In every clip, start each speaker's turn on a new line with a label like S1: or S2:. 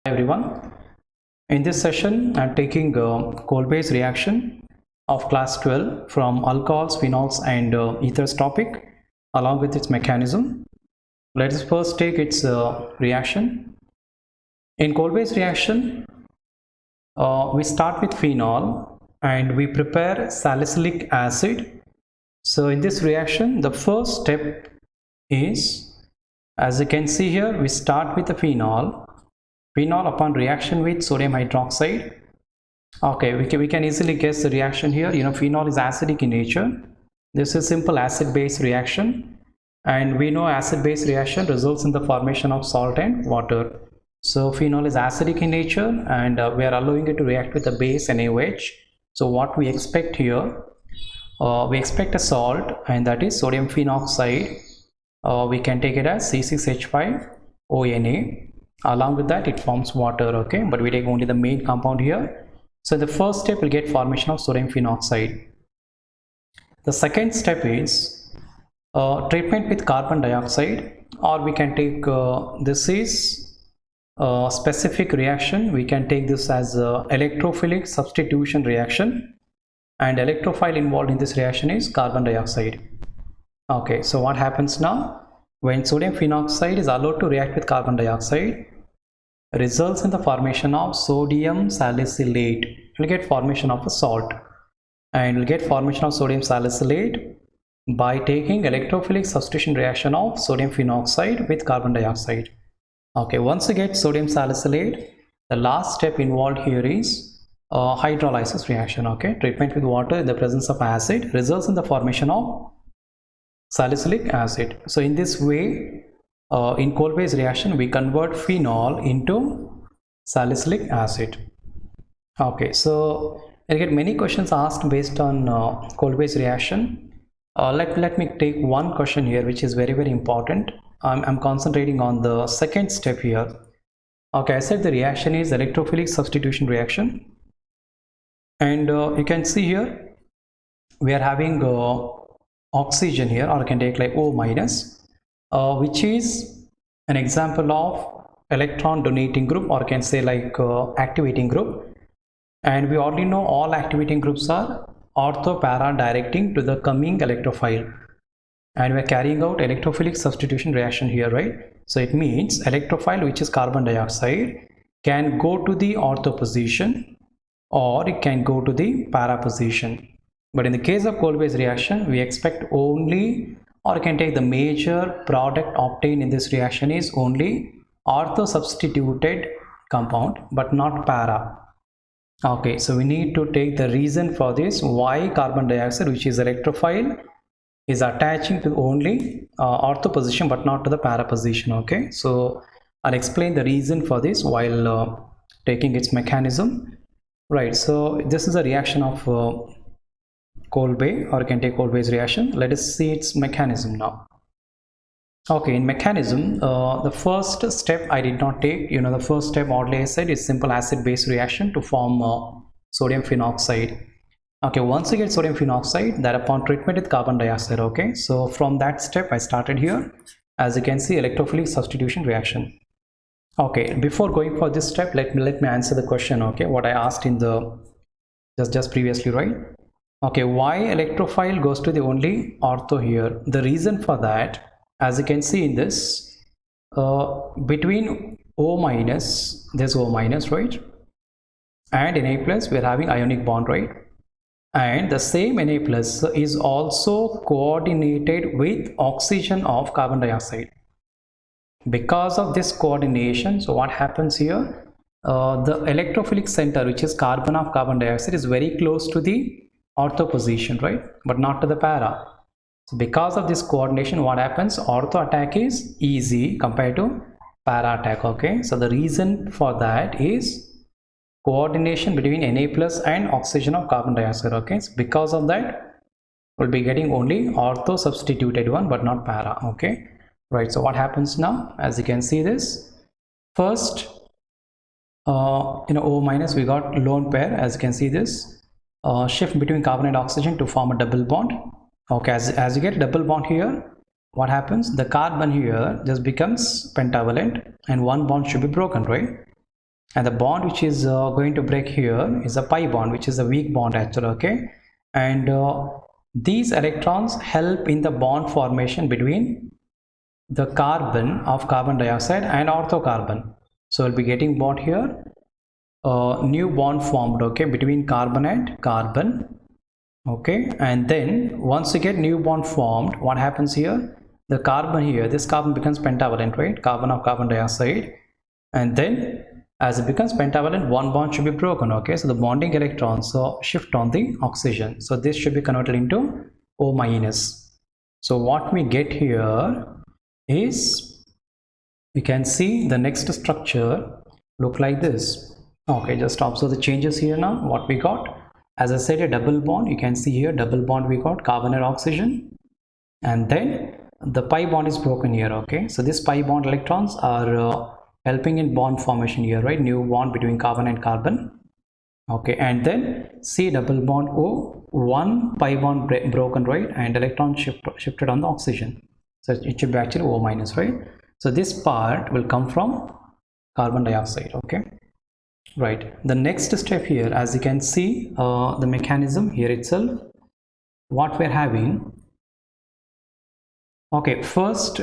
S1: Hi everyone. In this session, I'm taking Kolbe's reaction of class 12 from alcohols, phenols, and ethers topic along with its mechanism. Let us first take its reaction. In Kolbe's reaction, we start with phenol and we prepare salicylic acid. So in this reaction, the first step is, as you can see here, we start with the phenol. Phenol upon reaction with sodium hydroxide. Okay, we can easily guess the reaction here. Phenol is acidic in nature. This is simple acid-base reaction, and we know acid-base reaction results in the formation of salt and water. So phenol is acidic in nature, and we are allowing it to react with the base NaOH. So what we expect here, we expect a salt, and that is sodium phenoxide. We can take it as C6H5ONa. Along with that, it forms water. Okay, but we take only the main compound here. So the first step will get formation of sodium phenoxide. The second step is treatment with carbon dioxide, or we can take this is a specific reaction. We can take this as a electrophilic substitution reaction, and electrophile involved in this reaction is carbon dioxide. Okay, so what happens now? When sodium phenoxide is allowed to react with carbon dioxide, results in the formation of sodium salicylate. We'll get formation of a salt, and we'll get formation of sodium salicylate by taking electrophilic substitution reaction of sodium phenoxide with carbon dioxide. Okay, once you get sodium salicylate, the last step involved here is hydrolysis reaction. Okay, treatment with water in the presence of acid results in the formation of salicylic acid. So in this way, in Kolbe's reaction, we convert phenol into salicylic acid. Okay, so I get many questions asked based on Kolbe's reaction. Let me take one question here, which is very important. I'm concentrating on the second step here. Okay, I said the reaction is electrophilic substitution reaction, and you can see here we are having oxygen here, or I can take like O minus, which is an example of electron donating group, or can say like activating group. And we already know all activating groups are ortho para directing to the coming electrophile, and we are carrying out electrophilic substitution reaction here, right? So it means electrophile, which is carbon dioxide, can go to the ortho position or it can go to the para position. But in the case of Kolbe's reaction, we expect only, or can take the major product obtained in this reaction is only ortho substituted compound, but not para. Okay, so we need to take the reason for this, why carbon dioxide, which is electrophile, is attaching to only ortho position but not to the para position. Okay, so I'll explain the reason for this while taking its mechanism. Right, so this is a reaction of Kolbe, or you can take Kolbe's reaction. Let us see its mechanism now. Okay, in mechanism, the first step I did not take. The first step, already I said, is simple acid-base reaction to form sodium phenoxide. Okay, once you get sodium phenoxide, that upon treatment with carbon dioxide. Okay, so from that step I started here. As you can see, electrophilic substitution reaction. Okay, before going for this step, let me answer the question. Okay, what I asked in the just previously, right? Okay, why electrophile goes to the only ortho here? The reason for that, as you can see in this, between O minus, there's O minus, right? And Na plus, we're having ionic bond, right? And the same Na plus is also coordinated with oxygen of carbon dioxide. Because of this coordination, so what happens here? The electrophilic center, which is carbon of carbon dioxide, is very close to the ortho position, right, but not to the para. So because of this coordination, what happens? Ortho attack is easy compared to para attack. Okay, so the reason for that is coordination between Na plus and oxygen of carbon dioxide. Okay, so because of that, we'll be getting only ortho substituted one but not para. Okay, right, so what happens now? As you can see this, first O minus, we got lone pair. As you can see this, shift between carbon and oxygen to form a double bond. Okay, as you get a double bond here, what happens? The carbon here just becomes pentavalent and one bond should be broken, right? and the bond which is going to break here is a pi bond, which is a weak bond actually, okay. And these electrons help in the bond formation between the carbon of carbon dioxide and orthocarbon. So we'll be getting bond here, new bond formed, okay, between carbon and carbon, okay. And then once you get new bond formed, what happens here, the carbon here, this carbon becomes pentavalent, right, carbon of carbon dioxide, and then as it becomes pentavalent, one bond should be broken, okay. So the bonding electrons shift on the oxygen, so this should be converted into O minus. So what we get here is, we can see the next structure look like this, okay. Just observe the changes here now. What we got, as I said, a double bond. You can see here double bond, we got carbon and oxygen, and then the pi bond is broken here, okay. So this pi bond electrons are helping in bond formation here, right, new bond between carbon and carbon, okay. And then C double bond O, one pi bond broken, right, and electron shifted on the oxygen, so it should be actually O minus, right. So this part will come from carbon dioxide, okay, right. The next step here, as you can see, the mechanism here itself, what we're having, okay, first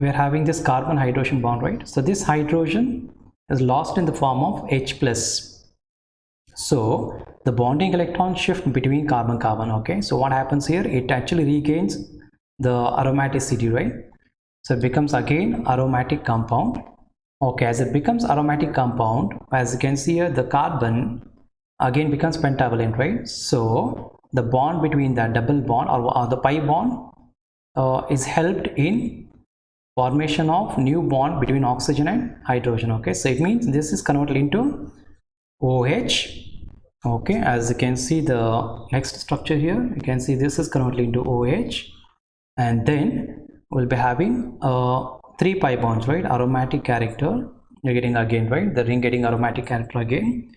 S1: we are having this carbon hydrogen bond, right. So this hydrogen is lost in the form of H plus, so the bonding electron shift between carbon, okay. So what happens here, it actually regains the aromaticity, right. So it becomes again aromatic compound, okay. As it becomes aromatic compound, as you can see here, the carbon again becomes pentavalent, right. So the bond between that double bond or the pi bond is helped in formation of new bond between oxygen and hydrogen, okay. So it means this is converted into OH, okay. As you can see the next structure here, you can see this is converted into OH, and then we'll be having 3 pi bonds, right, aromatic character you're getting again, right, the ring getting aromatic character again,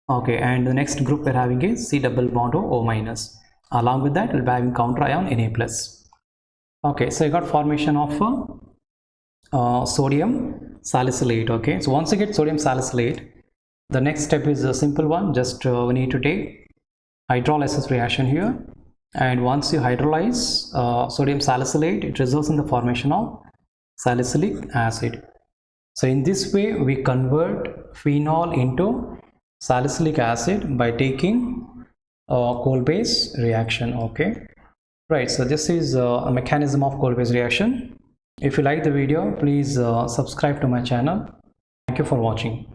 S1: okay. And the next group we're having is C double bond O minus. Along with that, we'll be having counter ion Na plus, okay. So you got formation of sodium salicylate, okay. So once you get sodium salicylate, the next step is a simple one. Just we need to take hydrolysis reaction here, and once you hydrolyze sodium salicylate, it results in the formation of salicylic acid. So in this way we convert phenol into salicylic acid by taking Kolbe's reaction, okay, right. So this is a mechanism of Kolbe's reaction. If you like the video, please subscribe to my channel. Thank you for watching.